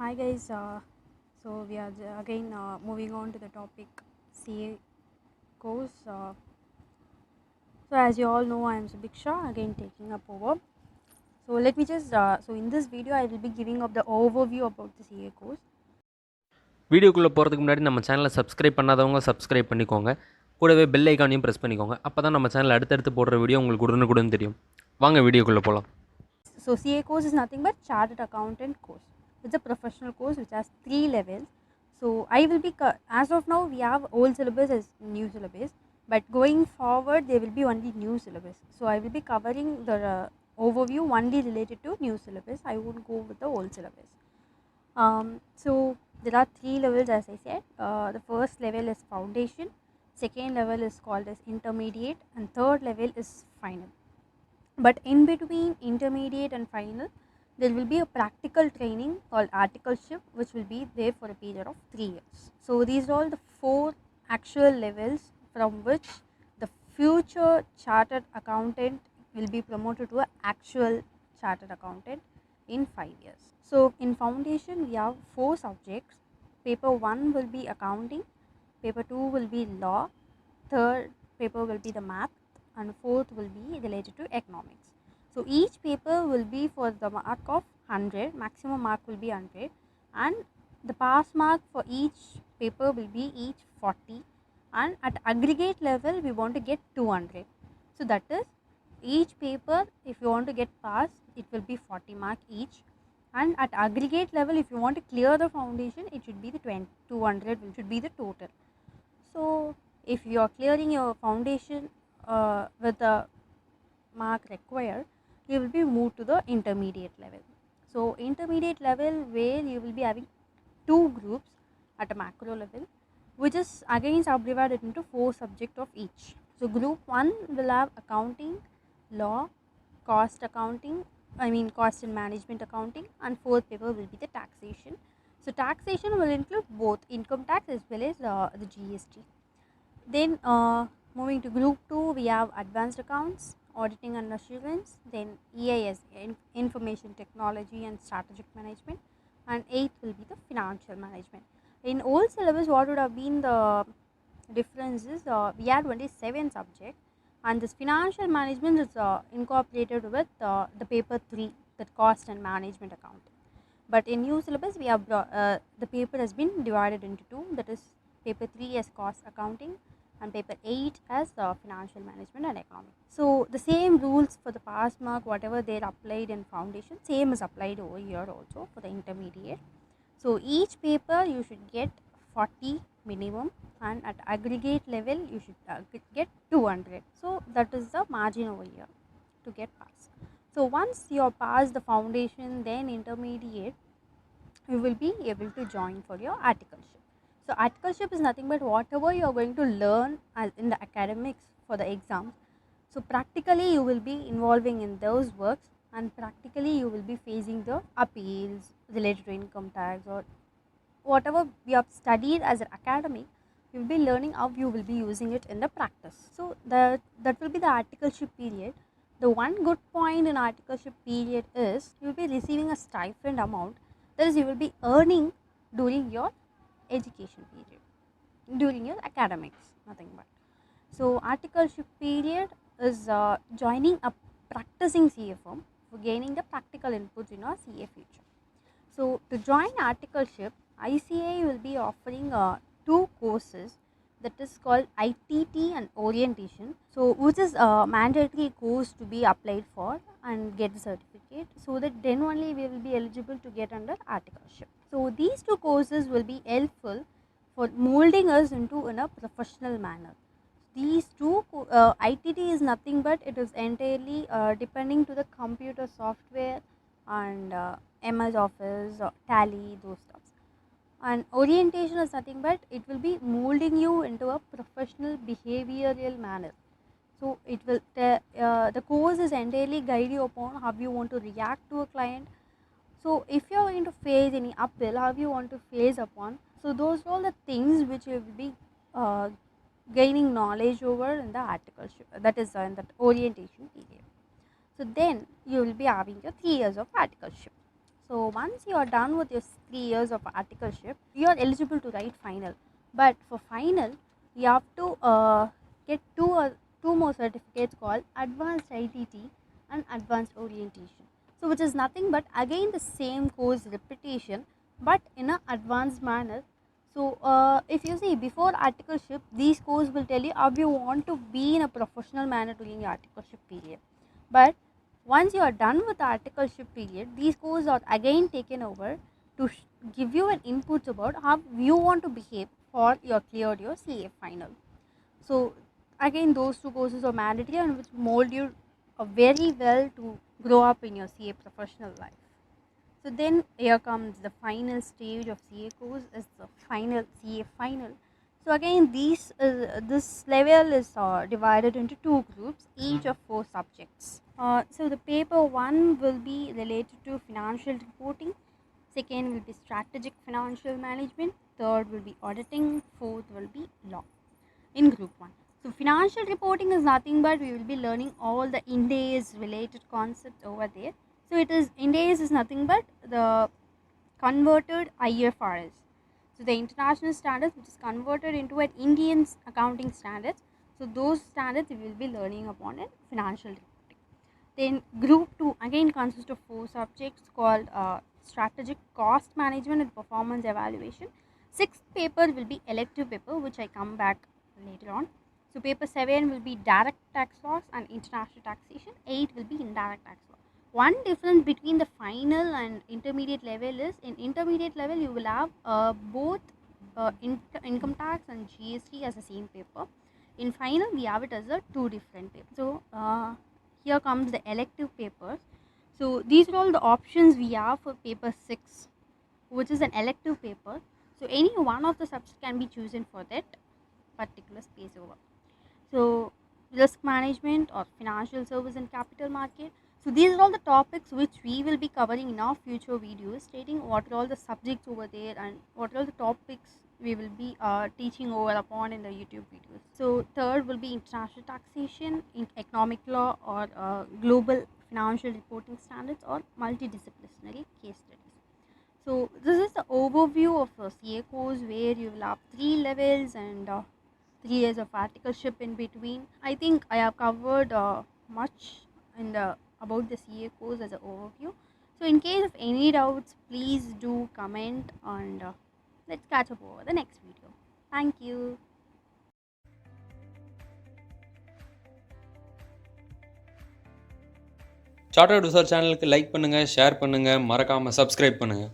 Hi guys, so we are again moving on to the topic CA course. So as you all know, I am Subiksha again taking up over. So let me just so in this video I will be giving up the overview about the CA course. வீடியோக்குள்ளே போகிறதுக்கு முன்னாடி நம்ம சேனலை subscribe பண்ணாதவங்க subscribe பண்ணிக்கோங்க. கூடவே bell ஐக்கானையும் press பண்ணிக்கோங்க. அப்போ தான் நம்ம சேனல் அடுத்தடுத்து போடுற வீடியோ உங்களுக்கு உடனுக்குடன் தெரியும். வாங்க வீடியோக்குள்ளே போகலாம். So CA course is nothing but Chartered Accountant course. It's a professional course which has 3 levels. So I will be as of now we have old syllabus as new syllabus, but going forward there will be only new syllabus. So I will be covering the overview only related to new syllabus. I won't go with the old syllabus. So there are 3 levels as I said. The first level is foundation, second level is called as intermediate, and third level is final. But in between intermediate and final there will be a practical training called articleship, which will be there for a period of 3 years. So these are all the 4 actual levels from which the future chartered accountant will be promoted to an actual chartered accountant in 5 years. So in foundation we have 4 subjects. Paper 1 will be accounting, paper 2 will be law, third paper will be the math, and fourth will be related to economics. So each paper will be for the mark of 100, maximum mark will be 100, and the pass mark for each paper will be each 40, and at aggregate level we want to get 200. So that is each paper, if you want to get pass, it will be 40 mark each, and at aggregate level if you want to clear the foundation, it should be the 200 should be the total. So if you are clearing your foundation with the mark required, you will be moved to the intermediate level. So intermediate level where you will be having 2 groups at a macro level, which is again subdivided into 4 subjects of each. So group 1 will have accounting, law, cost accounting, cost and management accounting, and fourth paper will be the taxation. So taxation will include both income tax as well as the GST. Then moving to group 2, we have advanced accounts, auditing and assurance, then EIS, information technology and strategic management, and 8th will be the financial management. In old syllabus, what would have been the differences? We had only 7 subjects, and this financial management is incorporated with the paper 3, that cost and management accounting. But in new syllabus, we have the paper has been divided into 2, that is paper 3 as cost accounting and paper 8 as financial management and economics. So the same rules for the pass mark, whatever they are applied in foundation, same is applied over here also for the intermediate. So each paper you should get 40 minimum, and at aggregate level you should get 200. So that is the margin over here to get pass. So once you are past the foundation, then intermediate, you will be able to join for your articleship. So articleship is nothing but whatever you are going to learn as in the academics for the exams. So practically you will be involving in those works, and practically you will be facing the appeals related to income tax or whatever we have studied as an academic. You will be learning how you will be using it in the practice. So that will be the articleship period. The one good point in articleship period is you will be receiving a stipend amount, that is you will be earning during your education period, during your academics, nothing but. So articleship period is joining a practicing CA firm for gaining the practical inputs in your CA future. So to join articleship, ICA will be offering 2 courses, that is called ITT and orientation. So which is a mandatory course to be applied for and get the certificate, so that then only we will be eligible to get under articleship. So these 2 courses will be helpful for molding us into in a professional manner. These 2 ITT is nothing but it is entirely depending to the computer software and MS Office, Tally, those stuff. And orientation is nothing but it will be molding you into a professional behavioral manner. So it will the course is entirely guide you upon how you want to react to a client. So if you are going to face any uphill, how you want to face upon. So those are all the things which you will be gaining knowledge over in the articleship, that is in that orientation period. So then you will be having your 3 years of articleship. So once you are done with your 3 years of articleship, you are eligible to write final. But for final, you have to get two more certificates called Advanced ITT and Advanced Orientation. So which is nothing but again the same course repetition, but in an advanced manner. So if you see before articleship, these courses will tell you how you want to be in a professional manner during your articleship period. But once you are done with the articleship period, these courses are again taken over to give you an input about how you want to behave for your cleared your CA final. So again, those two courses are mandatory and which mold you very well to grow up in your CA professional life. So then here comes the final stage of CA course is the final CA final. So again, this level is divided into two groups, each of 4 subjects. So the paper 1 will be related to financial reporting, second will be strategic financial management, third will be auditing, fourth will be law in group 1. So financial reporting is nothing but we will be learning all the Ind AS related concepts over there. So it is Ind AS is nothing but the converted IFRS. So the international standards which is converted into an Indian accounting standards. So those standards we will be learning upon in financial reporting. Then group 2 again consists of 4 subjects called strategic cost management and performance evaluation. 6th paper will be elective paper which I come back later on. So paper 7 will be direct tax laws and international taxation. 8 will be indirect tax law. One difference between the final and intermediate level is in intermediate level you will have both income tax and GST as the same paper. In final we have it as a 2 different papers. So here comes the elective papers. So these are all the options we have for paper 6, which is an elective paper. So any one of the subjects can be chosen for that particular space over. So risk management or financial service and capital market. So these are all the topics which we will be covering in our future videos, stating what are all the subjects over there and what are all the topics we will be teaching over upon in the YouTube videos. So third will be international taxation, in economic law or global financial reporting standards or multidisciplinary case studies. So this is the overview of a CA course where you will have 3 levels and 3 years of articleship in between. I think I have covered much in the about the CA course as an overview. So in case of any doubts, please do comment and let's catch up over the next video. Thank you. Chartered research சேனலுக்கு like பண்ணுங்கள், share பண்ணுங்கள், மறக்காமல் subscribe பண்ணுங்கள்.